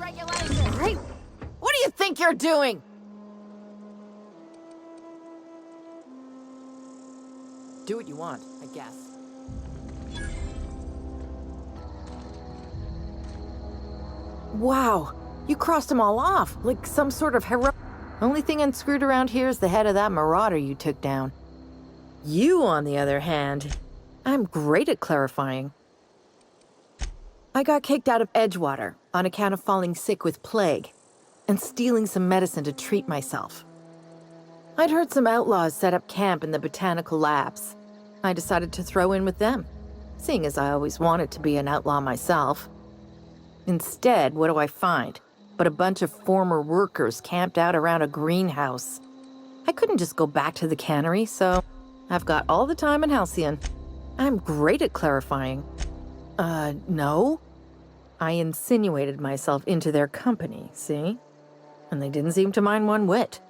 regulations. Right? What do you think you're doing? Do what you want, I guess. Wow, you crossed them all off, like some sort of hero. Only thing unscrewed around here is the head of that marauder you took down. You, on the other hand, I'm great at clarifying. I got kicked out of Edgewater on account of falling sick with plague and stealing some medicine to treat myself. I'd heard some outlaws set up camp in the botanical labs. I decided to throw in with them, seeing as I always wanted to be an outlaw myself. Instead, what do I find but a bunch of former workers camped out around a greenhouse? I couldn't just go back to the cannery, so I've got all the time in Halcyon. I'm great at clarifying. No. I insinuated myself into their company, see? And they didn't seem to mind one whit.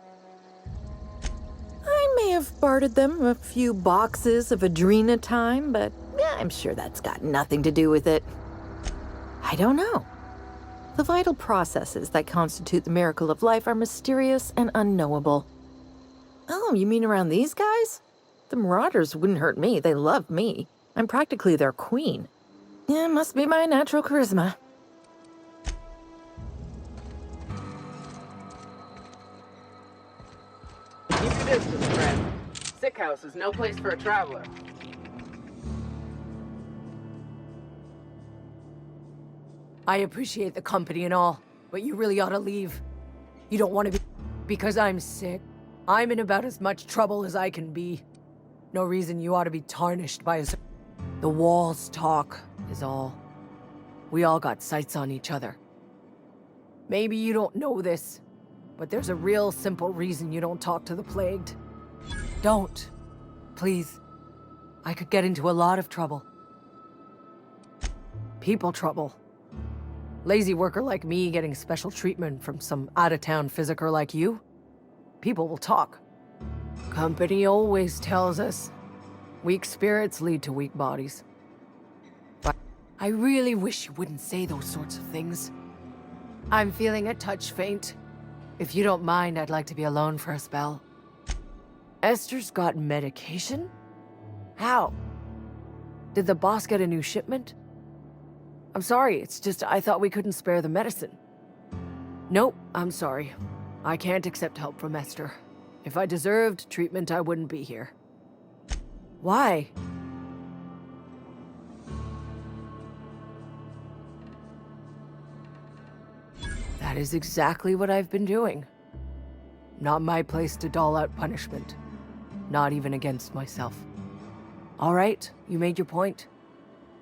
I may have bartered them a few boxes of Adrena time, but I'm sure that's got nothing to do with it. I don't know. The vital processes that constitute the miracle of life are mysterious and unknowable. Oh, you mean around these guys? The Marauders wouldn't hurt me. They love me. I'm practically their queen. Yeah, must be my natural charisma. Keep your distance, friend. Sick house is no place for a traveler. I appreciate the company and all, but you really ought to leave. You don't want to be... Because I'm sick. I'm in about as much trouble as I can be. No reason you ought to be tarnished by a... The walls talk, is all. We all got sights on each other. Maybe you don't know this, but there's a real simple reason you don't talk to the plagued. Don't. Please. I could get into a lot of trouble. People trouble. Lazy worker like me getting special treatment from some out-of-town physicker like you? People will talk. Company always tells us, weak spirits lead to weak bodies. But I really wish you wouldn't say those sorts of things. I'm feeling a touch faint. If you don't mind, I'd like to be alone for a spell. Esther's got medication? How? Did the boss get a new shipment? I'm sorry, it's just I thought we couldn't spare the medicine. Nope, I'm sorry. I can't accept help from Esther. If I deserved treatment, I wouldn't be here. Why? That is exactly what I've been doing. Not my place to dole out punishment. Not even against myself. All right, you made your point.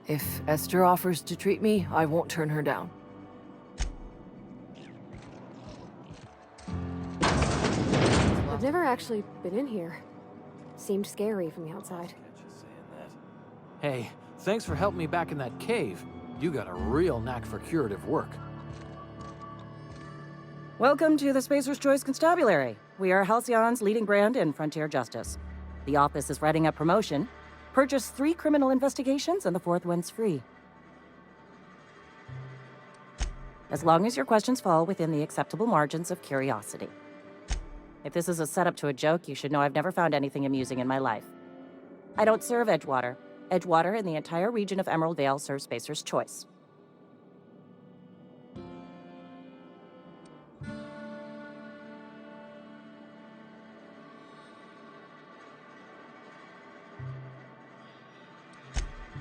If Esther offers to treat me, I won't turn her down. I've never actually been in here. Seemed scary from the outside. Hey, thanks for helping me back in that cave. You got a real knack for curative work. Welcome to the Spacer's Choice Constabulary. We are Halcyon's leading brand in frontier justice. The office is writing a promotion. Purchase 3 criminal investigations and the 4th one's free. As long as your questions fall within the acceptable margins of curiosity. If this is a setup to a joke, you should know I've never found anything amusing in my life. I don't serve Edgewater. Edgewater and the entire region of Emerald Vale serve Spacer's Choice.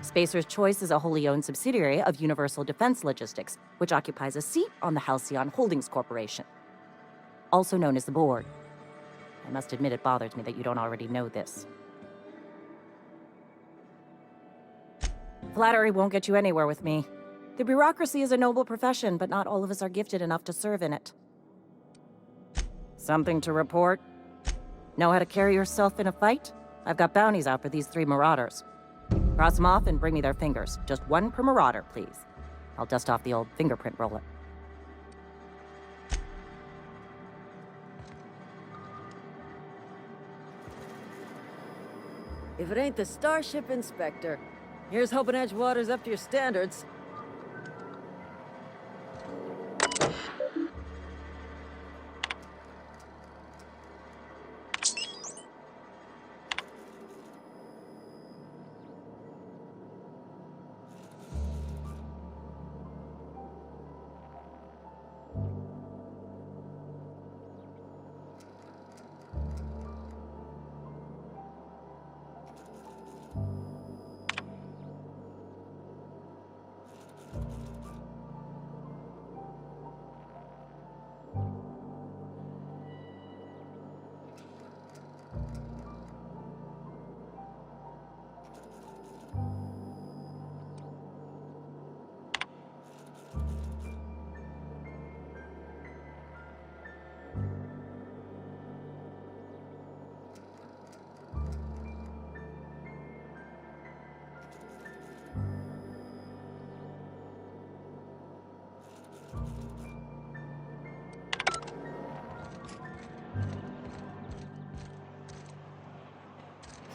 Spacer's Choice is a wholly owned subsidiary of Universal Defense Logistics, which occupies a seat on the Halcyon Holdings Corporation, also known as the Board. I must admit it bothers me that you don't already know this. Flattery won't get you anywhere with me. The bureaucracy is a noble profession, but not all of us are gifted enough to serve in it. Something to report? Know how to carry yourself in a fight? I've got bounties out for these 3 marauders. Cross them off and bring me their fingers. Just 1 per marauder, please. I'll dust off the old fingerprint roller. If it ain't the Starship Inspector, here's hoping Edgewater's up to your standards.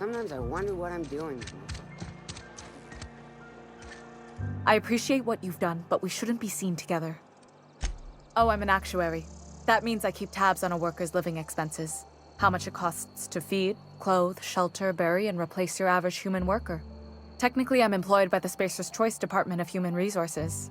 Sometimes I wonder what I'm doing. I appreciate what you've done, but we shouldn't be seen together. Oh, I'm an actuary. That means I keep tabs on a worker's living expenses. How much it costs to feed, clothe, shelter, bury, and replace your average human worker. Technically, I'm employed by the Spacer's Choice Department of Human Resources.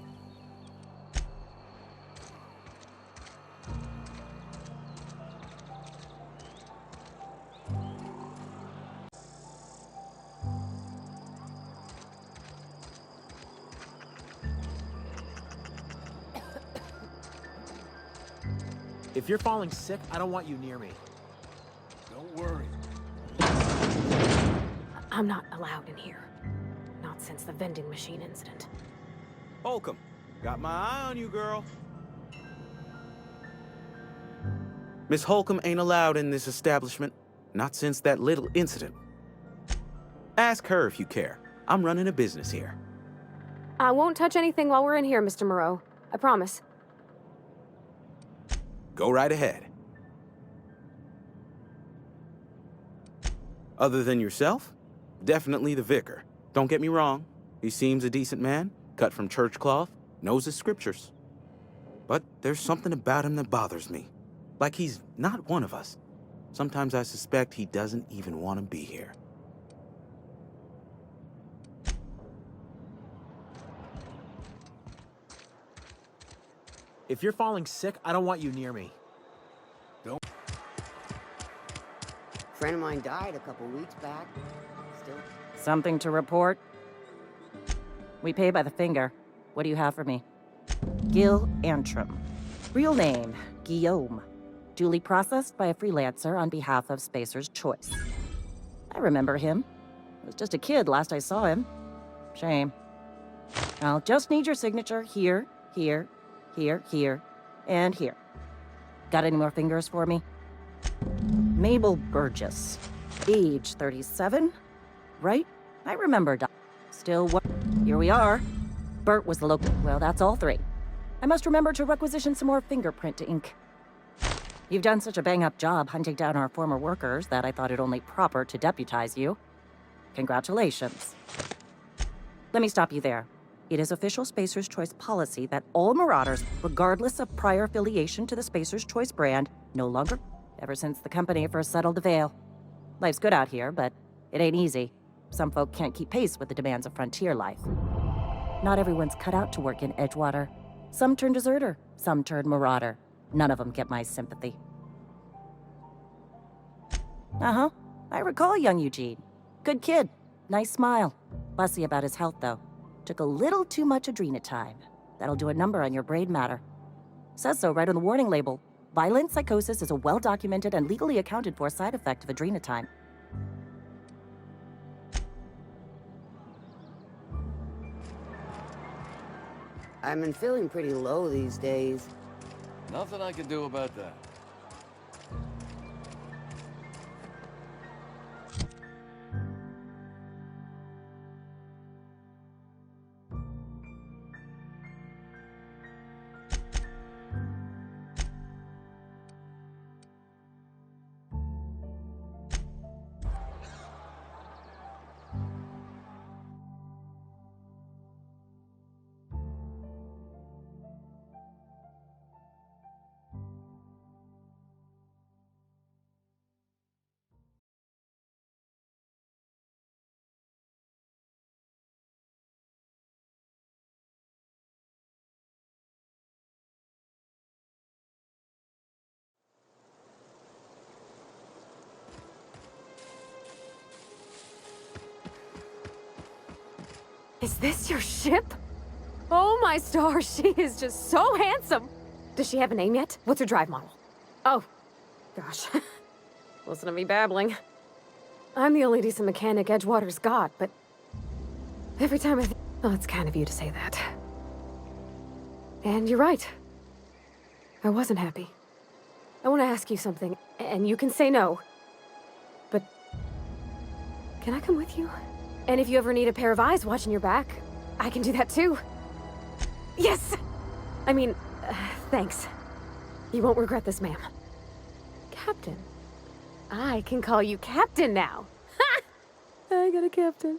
If you're falling sick, I don't want you near me. Don't worry. I'm not allowed in here. Not since the vending machine incident. Holcomb, got my eye on you, girl. Miss Holcomb ain't allowed in this establishment. Not since that little incident. Ask her if you care. I'm running a business here. I won't touch anything while we're in here, Mr. Moreau. I promise. Go right ahead. Other than yourself? Definitely the vicar. Don't get me wrong. He seems a decent man, cut from church cloth, knows his scriptures. But there's something about him that bothers me. Like he's not one of us. Sometimes I suspect he doesn't even want to be here. If you're falling sick, I don't want you near me. A friend of mine died a couple weeks back. Still. Something to report? We pay by the finger. What do you have for me? Gil Antrim. Real name, Guillaume. Duly processed by a freelancer on behalf of Spacer's Choice. I remember him. I was just a kid last I saw him. Shame. I'll just need your signature here, here, here, and here. Got any more fingers for me? Mabel Burgess. Age 37? Right? I remember. Still what? Here we are. Bert was the local. Well, that's all three. I must remember to requisition some more fingerprint ink. You've done such a bang-up job hunting down our former workers that I thought it only proper to deputize you. Congratulations. Let me stop you there. It is official Spacer's Choice policy that all Marauders, regardless of prior affiliation to the Spacer's Choice brand, no longer, ever since the company first settled the Vale. Life's good out here, but it ain't easy. Some folk can't keep pace with the demands of frontier life. Not everyone's cut out to work in Edgewater. Some turn deserter, some turn marauder. None of them get my sympathy. Uh-huh. I recall young Eugene. Good kid. Nice smile. Fussy about his health, though. Took a little too much adrenatime. That'll do a number on your brain matter. Says so right on the warning label. Violent psychosis is a well-documented and legally accounted for side effect of adrenatime. I've been feeling pretty low these days. Nothing I can do about that. Is this your ship? Oh my stars, she is just so handsome! Does she have a name yet? What's her drive model? Oh, gosh. Listen to me babbling. I'm the only decent mechanic Edgewater's got, but every time I think... Oh, it's kind of you to say that. And you're right. I wasn't happy. I want to ask you something, and you can say no. But can I come with you? And if you ever need a pair of eyes watching your back, I can do that too. Yes! I mean, thanks. You won't regret this, ma'am. Captain. I can call you Captain now. Ha! I got a captain.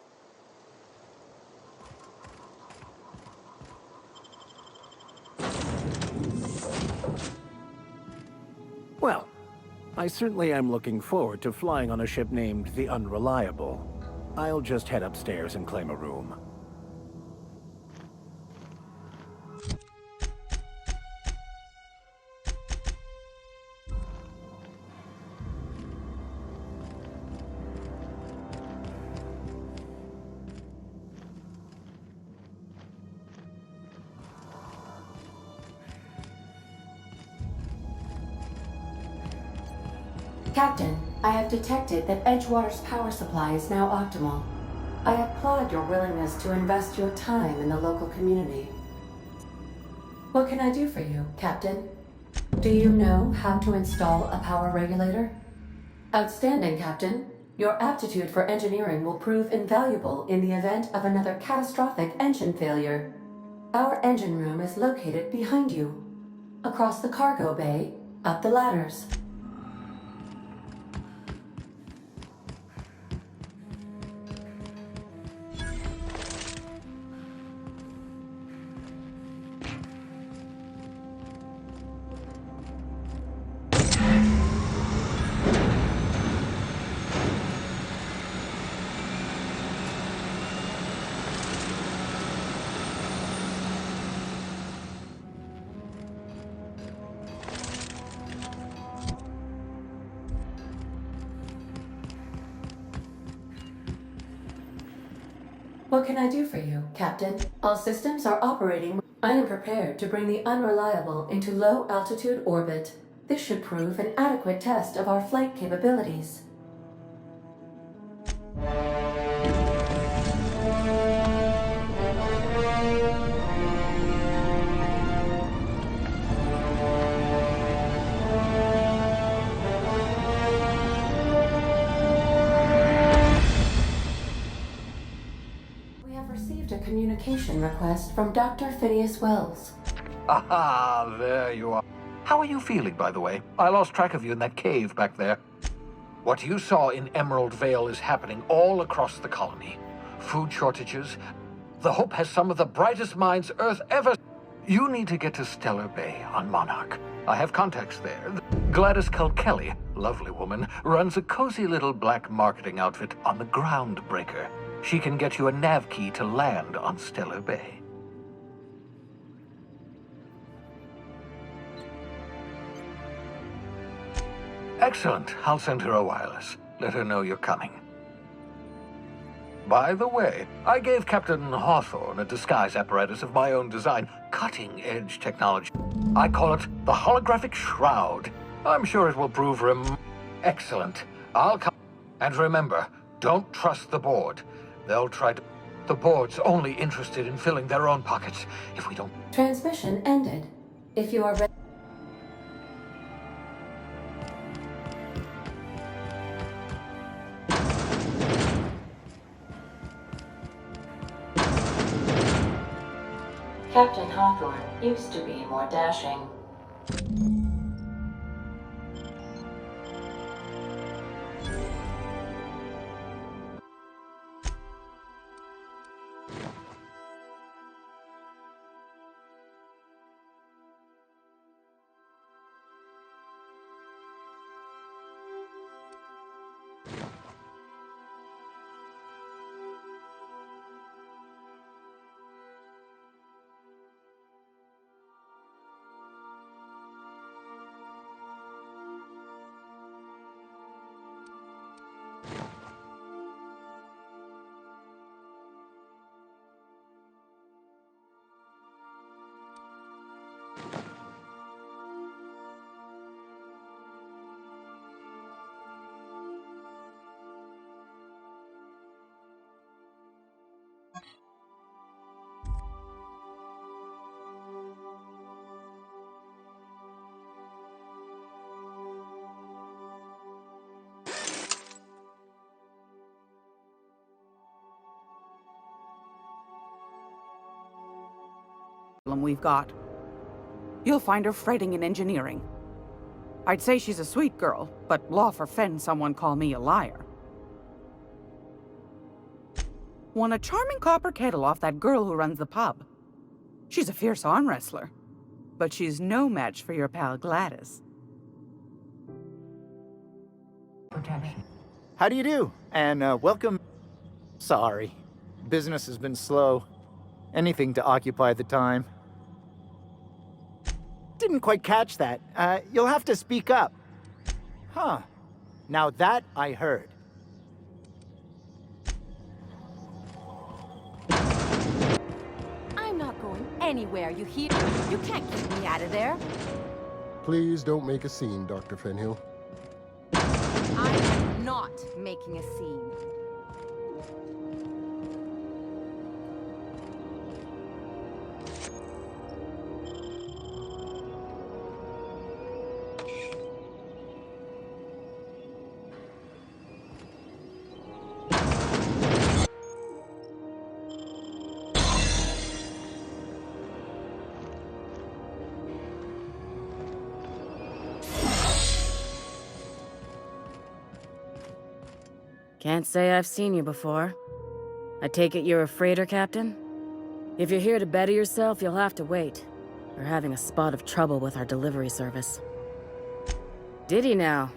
Well, I certainly am looking forward to flying on a ship named the Unreliable. I'll just head upstairs and claim a room. Captain, I have detected that Edgewater's power supply is now optimal. I applaud your willingness to invest your time in the local community. What can I do for you, Captain? Do you know how to install a power regulator? Outstanding, Captain. Your aptitude for engineering will prove invaluable in the event of another catastrophic engine failure. Our engine room is located behind you. Across the cargo bay, up the ladders. What can I do for you, Captain? All systems are operating. I am prepared to bring the Unreliable into low-altitude orbit. This should prove an adequate test of our flight capabilities. Communication request from Dr. Phineas Wells. Ah, there you are. How are you feeling, by the way? I lost track of you in that cave back there. What you saw in Emerald Vale is happening all across the colony. Food shortages. The Hope has some of the brightest minds Earth ever... You need to get to Stellar Bay on Monarch. I have contacts there. Gladys Kelly, lovely woman, runs a cozy little black marketing outfit on the Groundbreaker. She can get you a nav key to land on Stellar Bay. Excellent. I'll send her a wireless. Let her know you're coming. By the way, I gave Captain Hawthorne a disguise apparatus of my own design. Cutting-edge technology. I call it the holographic shroud. I'm sure it will prove excellent. I'll come. And remember, don't trust the board. They'll try to... The board's only interested in filling their own pockets. If we don't... Transmission ended. If you are ready... Captain Hawthorne used to be more dashing. We've got. You'll find her fretting in engineering. I'd say she's a sweet girl, but law forfend someone call me a liar. Won a charming copper kettle off that girl who runs the pub. She's a fierce arm wrestler, but she's no match for your pal Gladys. How do you do? And welcome. Sorry. Business has been slow. Anything to occupy the time. Didn't quite catch that. You'll have to speak up. Huh. Now that I heard. I'm not going anywhere, you hear? You can't keep me out of there. Please don't make a scene, Dr. Fenhill. I am not making a scene. Can't say I've seen you before. I take it you're a freighter captain? If you're here to better yourself, you'll have to wait. We're having a spot of trouble with our delivery service. Did he now?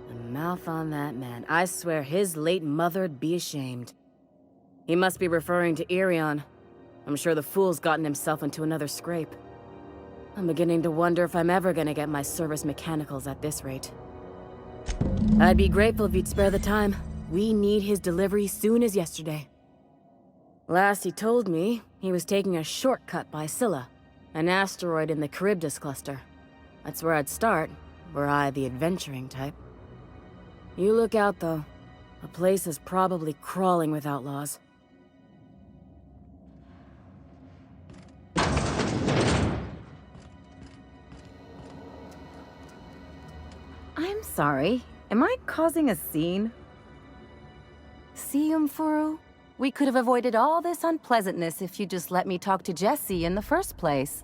The mouth on that man. I swear his late mother'd be ashamed. He must be referring to Irion. I'm sure the fool's gotten himself into another scrape. I'm beginning to wonder if I'm ever gonna get my service mechanicals at this rate. I'd be grateful if you'd spare the time. We need his delivery soon as yesterday. Last he told me, he was taking a shortcut by Scylla, an asteroid in the Charybdis cluster. That's where I'd start, were I the adventuring type. You look out, though. The place is probably crawling with outlaws. I'm sorry. Am I causing a scene? See, Furu? We could have avoided all this unpleasantness if you just let me talk to Jesse in the first place.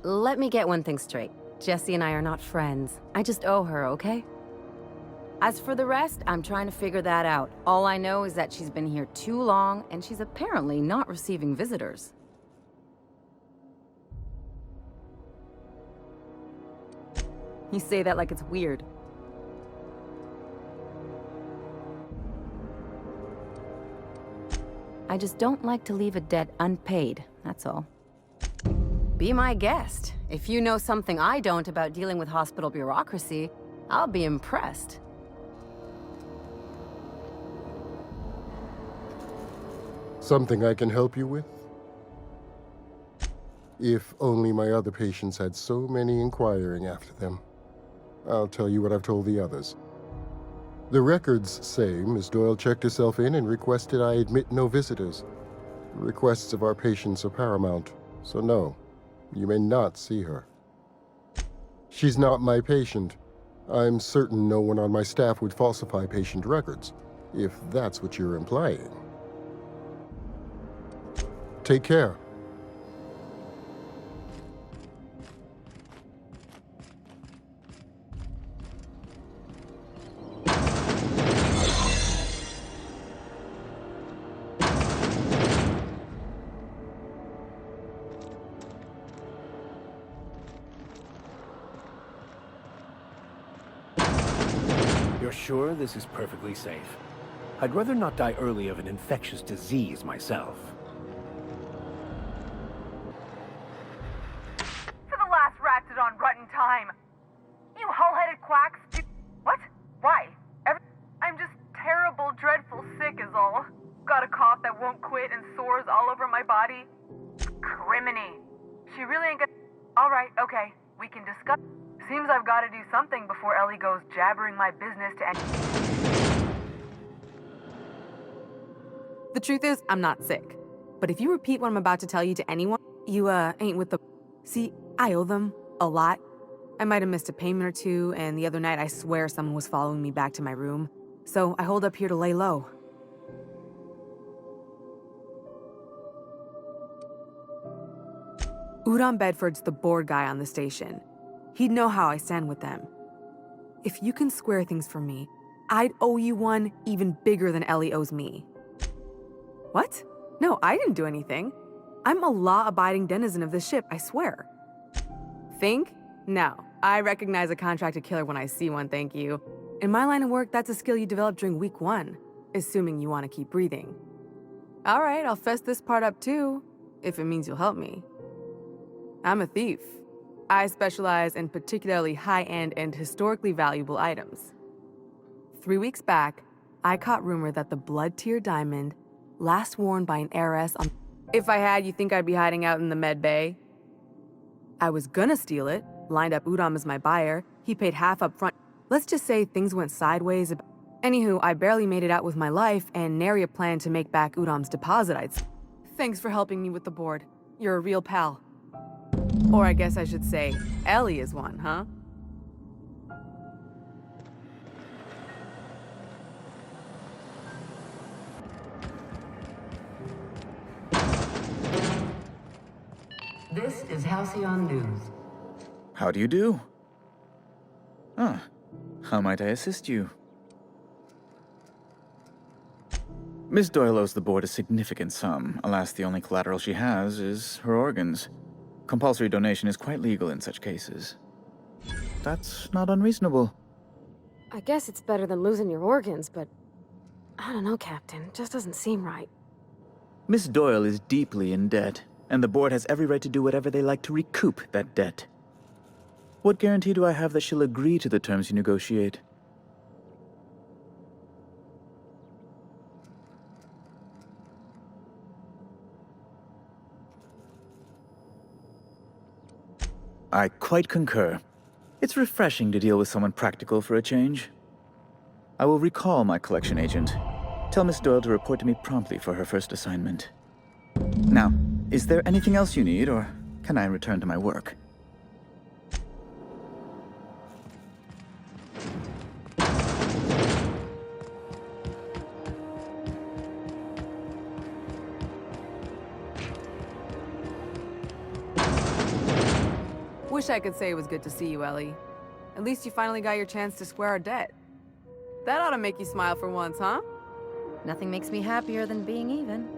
Let me get one thing straight. Jesse and I are not friends. I just owe her, okay? As for the rest, I'm trying to figure that out. All I know is that she's been here too long, and she's apparently not receiving visitors. You say that like it's weird. I just don't like to leave a debt unpaid, that's all. Be my guest. If you know something I don't about dealing with hospital bureaucracy, I'll be impressed. Something I can help you with? If only my other patients had so many inquiring after them. I'll tell you what I've told the others. The records say Miss Doyle checked herself in and requested I admit no visitors. The requests of our patients are paramount, so no, you may not see her. She's not my patient. I'm certain no one on my staff would falsify patient records, if that's what you're implying. Take care. You're sure this is perfectly safe? I'd rather not die early of an infectious disease myself. For the last ratted on rotten time. You hull-headed quacks. What? Why? I'm just terrible, dreadful sick is all. Got a cough that won't quit and sores all over my body. Criminy. She really ain't gonna... Alright, okay. We can discuss... Seems I've got to do something before Ellie goes jabbering my business to any... The truth is, I'm not sick. But if you repeat what I'm about to tell you to anyone, you, ain't with the... See, I owe them a lot. I might have missed a payment or two, and the other night I swear someone was following me back to my room. So I hold up here to lay low. Udon Bedford's the board guy on the station. He'd know how I stand with them. If you can square things for me, I'd owe you one even bigger than Ellie owes me. What? No, I didn't do anything. I'm a law-abiding denizen of this ship, I swear. Think? No. I recognize a contracted killer when I see one, thank you. In my line of work, that's a skill you develop during week 1, assuming you want to keep breathing. All right, I'll fess this part up too, if it means you'll help me. I'm a thief. I specialize in particularly high-end and historically valuable items. 3 weeks back, I caught rumor that the blood-tier diamond, last worn by an heiress on... If I had, you think I'd be hiding out in the med bay? I was gonna steal it, lined up Udom as my buyer, he paid half up front. Let's just say things went sideways. Anywho, I barely made it out with my life, and nary a plan to make back Udom's deposit I'd... Thanks for helping me with the board. You're a real pal. Or I guess I should say, Ellie is one, huh? This is Halcyon News. How do you do? Ah, how might I assist you? Miss Doyle owes the board a significant sum. Alas, the only collateral she has is her organs. Compulsory donation is quite legal in such cases. That's not unreasonable. I guess it's better than losing your organs, but... I don't know, Captain. It just doesn't seem right. Miss Doyle is deeply in debt, and the board has every right to do whatever they like to recoup that debt. What guarantee do I have that she'll agree to the terms you negotiate? I quite concur. It's refreshing to deal with someone practical for a change. I will recall my collection agent. Tell Miss Doyle to report to me promptly for her first assignment. Now, is there anything else you need, or can I return to my work? Wish I could say it was good to see you, Ellie. At least you finally got your chance to square our debt. That ought to make you smile for once, huh? Nothing makes me happier than being even.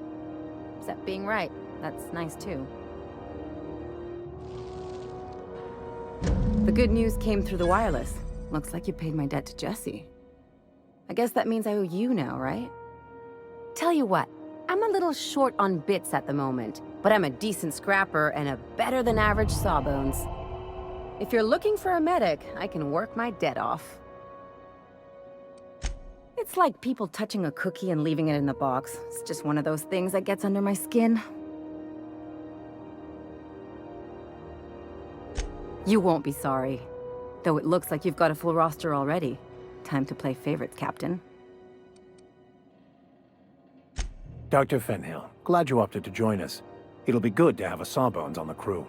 Except being right. That's nice, too. The good news came through the wireless. Looks like you paid my debt to Jesse. I guess that means I owe you now, right? Tell you what, I'm a little short on bits at the moment, but I'm a decent scrapper and a better-than-average sawbones. If you're looking for a medic, I can work my debt off. It's like people touching a cookie and leaving it in the box. It's just one of those things that gets under my skin. You won't be sorry. Though it looks like you've got a full roster already. Time to play favorites, Captain. Dr. Fenhill, glad you opted to join us. It'll be good to have a Sawbones on the crew.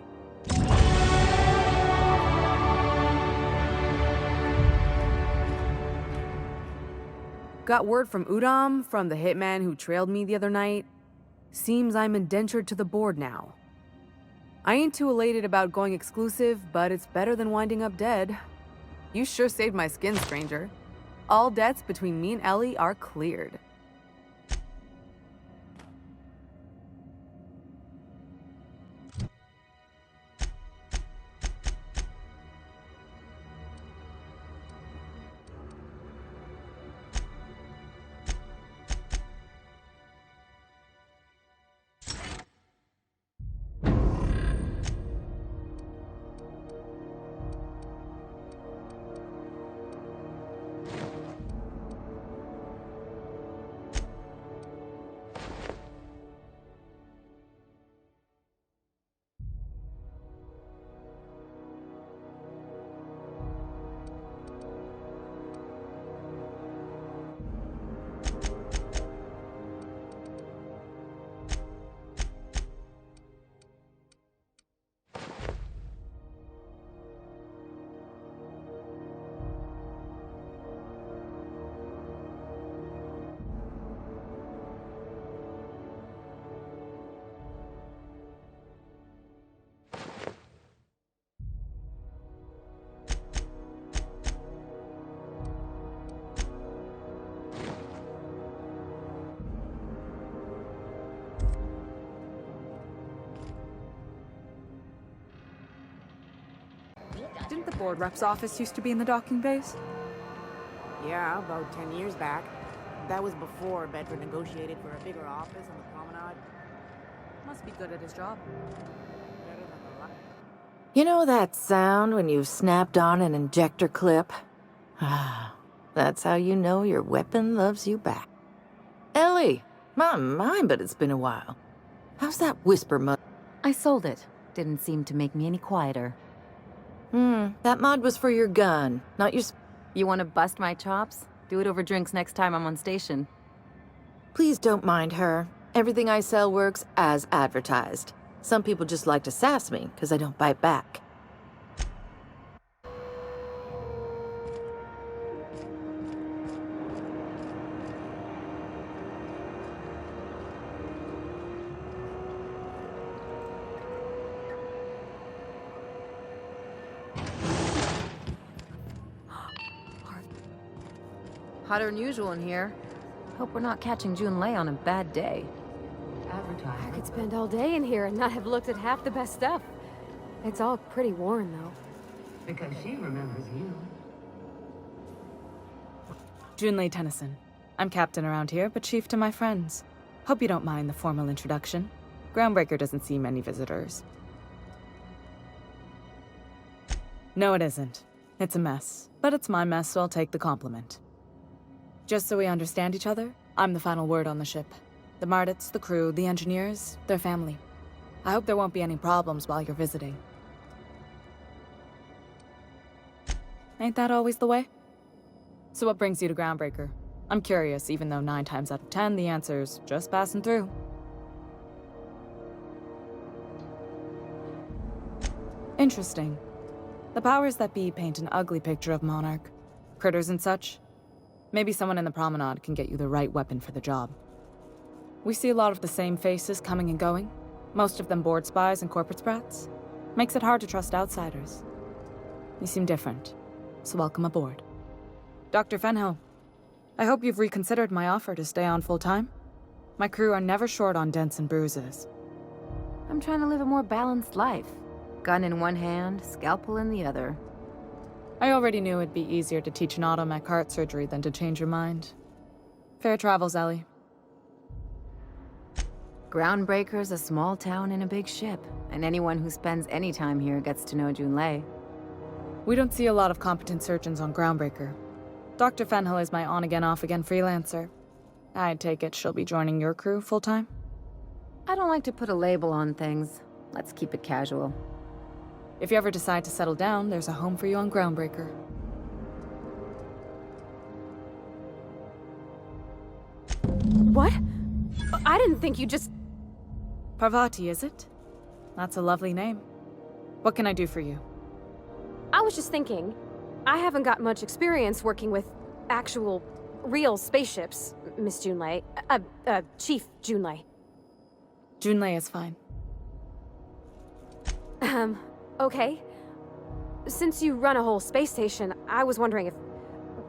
Got word from Udom, from the hitman who trailed me the other night. Seems I'm indentured to the board now. I ain't too elated about going exclusive, but it's better than winding up dead. You sure saved my skin, stranger. All debts between me and Ellie are cleared. the board rep's office used to be in the docking bays? Yeah, about 10 years back. That was before Bedford negotiated for a bigger office on the promenade. Must be good at his job. You know that sound when you've snapped on an injector clip? That's how you know your weapon loves you back. Ellie, my mind, but it's been a while. How's that whisper mod? I sold it. Didn't seem to make me any quieter. That mod was for your gun, not your... You want to bust my chops? Do it over drinks next time I'm on station. Please don't mind her. Everything I sell works as advertised. Some people just like to sass me, because I don't bite back. Hotter than usual in here. Hope we're not catching Junlei on a bad day. I could spend all day in here and not have looked at half the best stuff. It's all pretty worn, though. Because she remembers you. Junlei Tennyson. I'm captain around here, but chief to my friends. Hope you don't mind the formal introduction. Groundbreaker doesn't see many visitors. No, it isn't. It's a mess. But it's my mess, so I'll take the compliment. Just so we understand each other, I'm the final word on the ship. The Mardits, the crew, the engineers, their family. I hope there won't be any problems while you're visiting. Ain't that always the way? So what brings you to Groundbreaker? I'm curious, even though 9 times out of 10 the answer's just passing through. Interesting. The powers that be paint an ugly picture of Monarch. Critters and such. Maybe someone in the promenade can get you the right weapon for the job. We see a lot of the same faces coming and going, most of them board spies and corporate sprats. Makes it hard to trust outsiders. You seem different, so welcome aboard. Dr. Fenhill, I hope you've reconsidered my offer to stay on full-time. My crew are never short on dents and bruises. I'm trying to live a more balanced life. Gun in one hand, scalpel in the other. I already knew it'd be easier to teach an automech heart surgery than to change your mind. Fair travels, Ellie. Groundbreaker's a small town in a big ship, and anyone who spends any time here gets to know Junlei. We don't see a lot of competent surgeons on Groundbreaker. Dr. Fenhill is my on-again, off-again freelancer. I take it she'll be joining your crew full-time? I don't like to put a label on things. Let's keep it casual. If you ever decide to settle down, there's a home for you on Groundbreaker. What? I didn't think you just... Parvati, is it? That's a lovely name. What can I do for you? I was just thinking, I haven't got much experience working with actual, real spaceships, Miss Junlei. Chief Junlei. Junlei is fine. Okay. Since you run a whole space station, I was wondering if...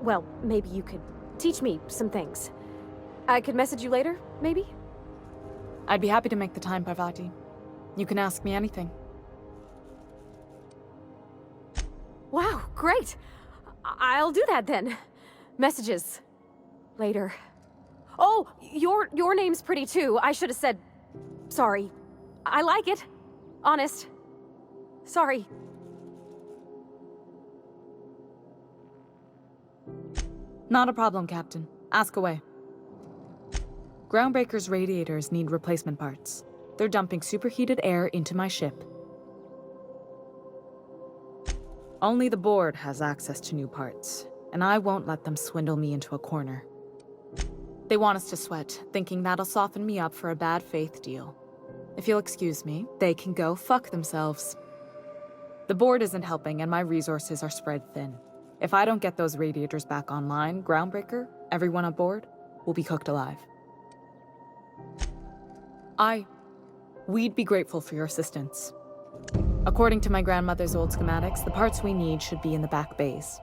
Well, maybe you could teach me some things. I could message you later, maybe? I'd be happy to make the time, Parvati. You can ask me anything. Wow, great! I'll do that then. Messages. Later. Oh, your name's pretty too. I should have said... Sorry. I like it. Honest. Sorry. Not a problem, Captain. Ask away. Groundbreaker's radiators need replacement parts. They're dumping superheated air into my ship. Only the board has access to new parts, and I won't let them swindle me into a corner. They want us to sweat, thinking that'll soften me up for a bad faith deal. If you'll excuse me, they can go fuck themselves. The board isn't helping, and my resources are spread thin. If I don't get those radiators back online, Groundbreaker, everyone aboard, will be cooked alive. We'd be grateful for your assistance. According to my grandmother's old schematics, the parts we need should be in the back bays.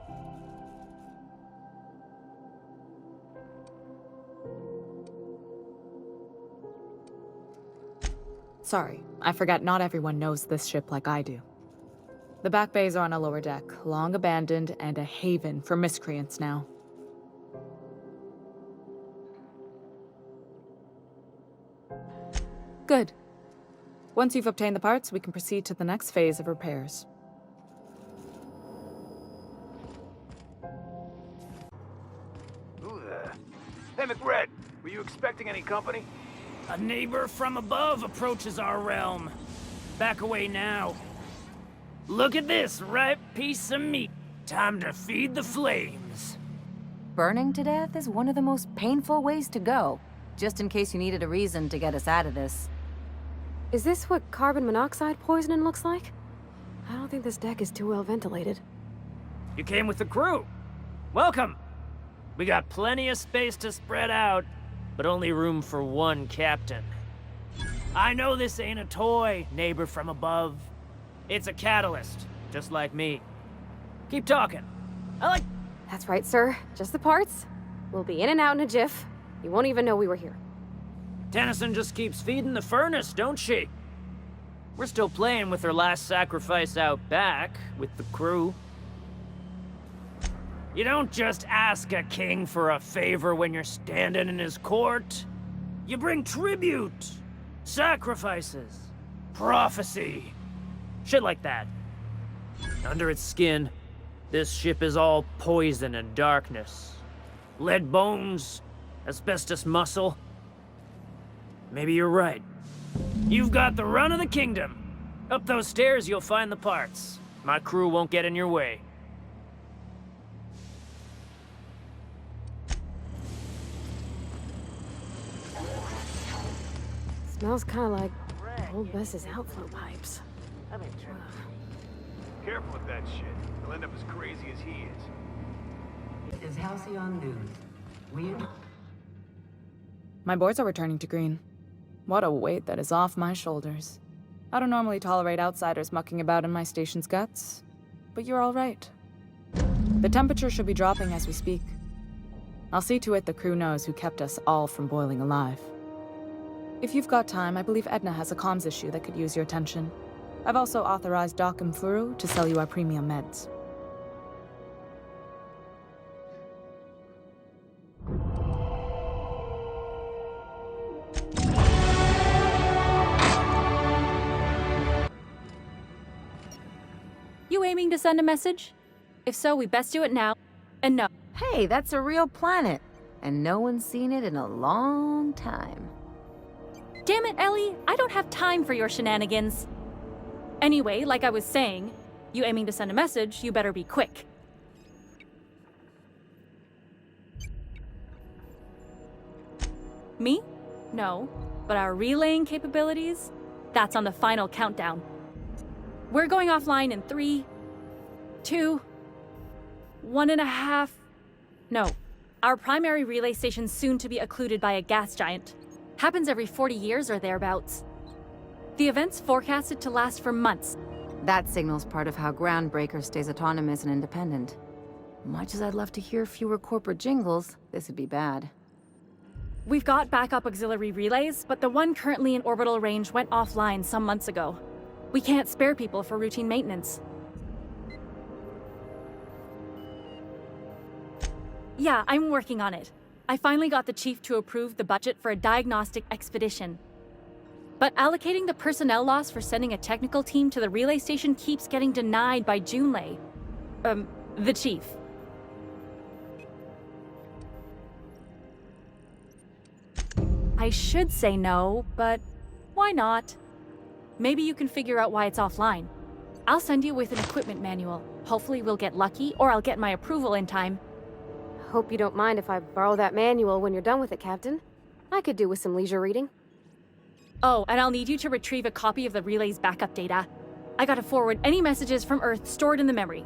Sorry, I forgot not everyone knows this ship like I do. The back bays are on a lower deck, long abandoned and a haven for miscreants now. Good. Once you've obtained the parts, we can proceed to the next phase of repairs. Who the... Hey, McRed, were you expecting any company? A neighbor from above approaches our realm. Back away now. Look at this ripe piece of meat. Time to feed the flames. Burning to death is one of the most painful ways to go, just in case you needed a reason to get us out of this. Is this what carbon monoxide poisoning looks like? I don't think this deck is too well ventilated. You came with the crew. Welcome. We got plenty of space to spread out, but only room for one captain. I know this ain't a toy, neighbor from above. It's a catalyst, just like me. Keep talking. That's right, sir. Just the parts. We'll be in and out in a jiff. You won't even know we were here. Tennyson just keeps feeding the furnace, don't she? We're still playing with her last sacrifice out back, with the crew. You don't just ask a king for a favor when you're standing in his court. You bring tribute, sacrifices, prophecy, shit like that. Under its skin, this ship is all poison and darkness. Lead bones, asbestos muscle. Maybe you're right. You've got the run of the kingdom. Up those stairs, you'll find the parts. My crew won't get in your way. Smells kind of like old Bess's outflow pipes. Careful with that shit. He'll end up as crazy as he is. Is Halcyon News. We... My boards are returning to green. What a weight that is off my shoulders. I don't normally tolerate outsiders mucking about in my station's guts, but you're all right. The temperature should be dropping as we speak. I'll see to it the crew knows who kept us all from boiling alive. If you've got time, I believe Edna has a comms issue that could use your attention. I've also authorized Doc and Furu to sell you our premium meds. You aiming to send a message? If so, we best do it now. And no. Hey, that's a real planet, and no one's seen it in a long time. Damn it, Ellie! I don't have time for your shenanigans. Anyway, like I was saying, you aiming to send a message, you better be quick. Me? No. But our relaying capabilities? That's on the final countdown. We're going offline in 3, 2, 1.5... No. Our primary relay station's soon to be occluded by a gas giant. Happens every 40 years or thereabouts. The event's forecasted to last for months. That signals part of how Groundbreaker stays autonomous and independent. Much as I'd love to hear fewer corporate jingles, this would be bad. We've got backup auxiliary relays, but the one currently in orbital range went offline some months ago. We can't spare people for routine maintenance. Yeah, I'm working on it. I finally got the chief to approve the budget for a diagnostic expedition. But allocating the personnel loss for sending a technical team to the relay station keeps getting denied by Junlei. The chief. I should say no, but why not? Maybe you can figure out why it's offline. I'll send you with an equipment manual. Hopefully we'll get lucky, or I'll get my approval in time. Hope you don't mind if I borrow that manual when you're done with it, Captain. I could do with some leisure reading. Oh, and I'll need you to retrieve a copy of the relay's backup data. I gotta forward any messages from Earth stored in the memory.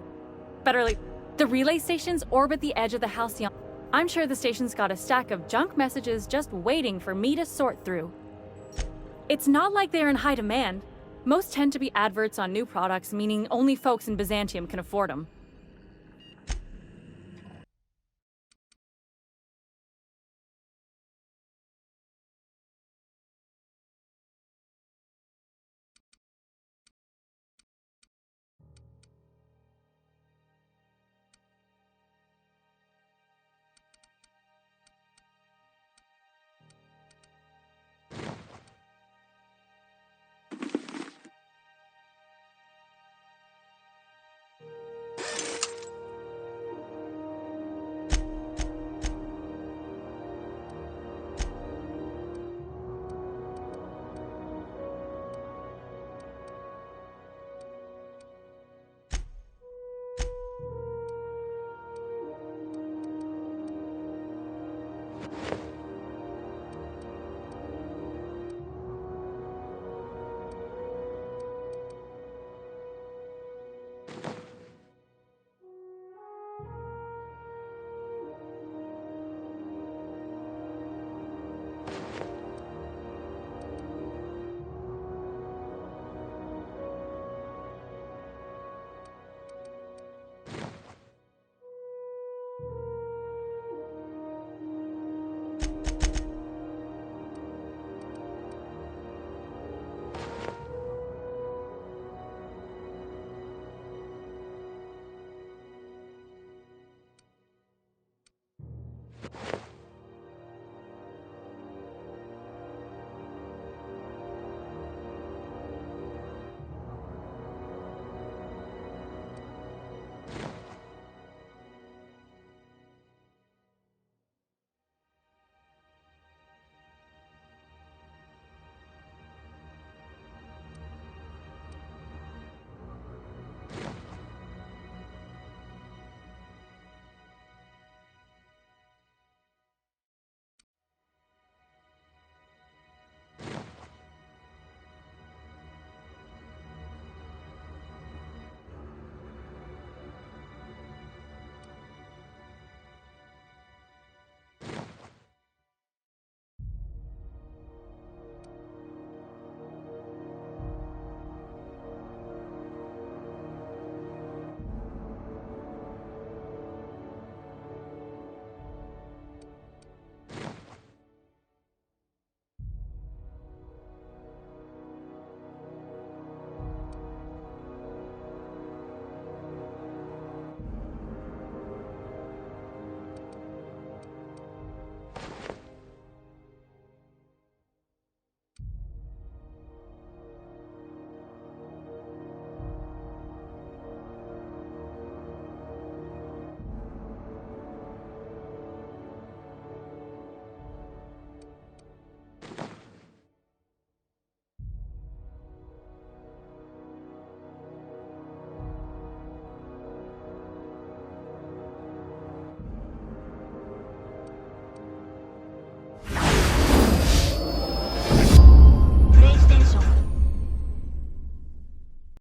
Betterly, the relay stations orbit the edge of the Halcyon. I'm sure the station's got a stack of junk messages just waiting for me to sort through. It's not like they're in high demand. Most tend to be adverts on new products, meaning only folks in Byzantium can afford them.